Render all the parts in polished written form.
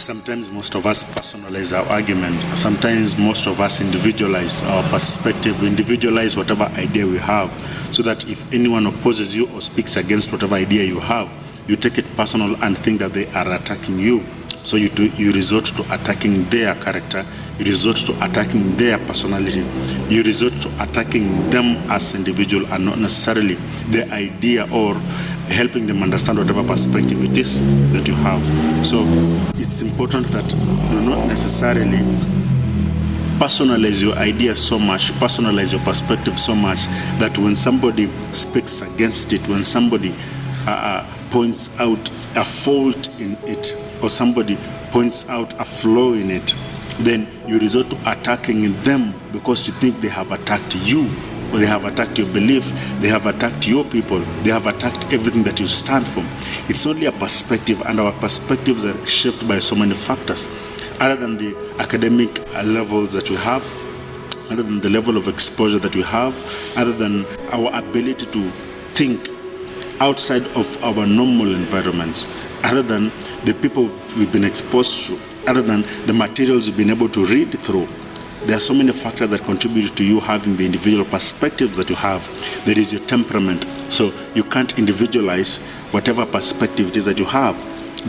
Sometimes most of us personalize our argument. Sometimes most of us individualize our perspective, individualize whatever idea we have, so that if anyone opposes you or speaks against whatever idea you have, you take it personal and think that they are attacking you. So you resort to attacking their character, you resort to attacking their personality, you resort to attacking them as individual and not necessarily the idea or helping them understand whatever perspective it is that you have. So it's important that you do not necessarily personalize your idea so much, personalize your perspective so much that when somebody speaks against it, when somebody points out a fault in it, or somebody points out a flaw in it, then you resort to attacking them because you think they have attacked you, or they have attacked your belief, they have attacked your people, they have attacked everything that you stand for. It's only a perspective, and our perspectives are shaped by so many factors. Other than the academic levels that we have, other than the level of exposure that we have, other than our ability to think outside of our normal environments, other than the people we've been exposed to, other than the materials we've been able to read through. There are so many factors that contribute to you having the individual perspectives that you have. There is your temperament. So you can't individualize whatever perspective it is that you have.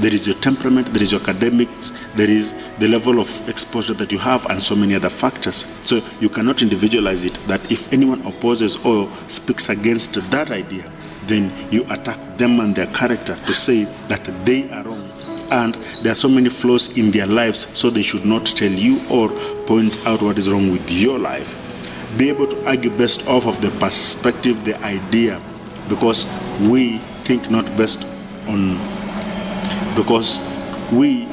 There is your temperament, there is your academics, there is the level of exposure that you have, and so many other factors. So you cannot individualize it, that if anyone opposes or speaks against that idea, then you attack them and their character to say that they are wrong. And there are so many flaws in their lives, so they should not tell you or point out what is wrong with your life. Be able to argue based off of the perspective, the idea, because we think not based on, because we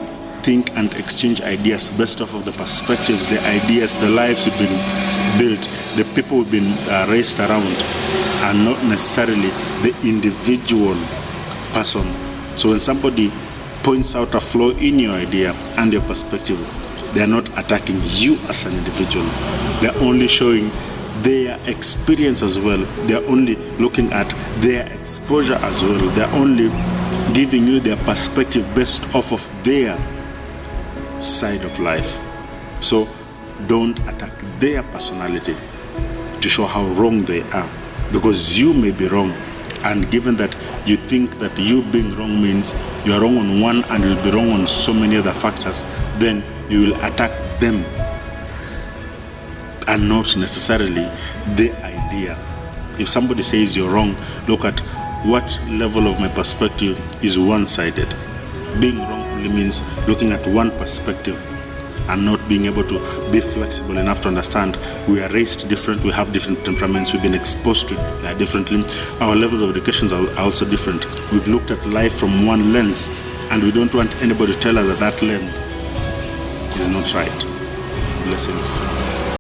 think and exchange ideas based off of the perspectives, the ideas, the lives we've been built, the people we've been raised around, and not necessarily the individual person. So when somebody points out a flaw in your idea and your perspective, they are not attacking you as an individual. They are only showing their experience as well. They are only looking at their exposure as well. They are only giving you their perspective based off of their side of life. So don't attack their personality to show how wrong they are, because you may be wrong. And given that you think that you being wrong means you are wrong on one and you'll be wrong on so many other factors, then you will attack them and not necessarily the idea. If somebody says you're wrong, look at what level of my perspective is one-sided. Being wrong only means looking at one perspective and not being able to be flexible enough to understand we are raised different, we have different temperaments, we've been exposed to differently, our levels of education are also different. We've looked at life from one lens, and we don't want anybody to tell us that that lens is not right. Blessings.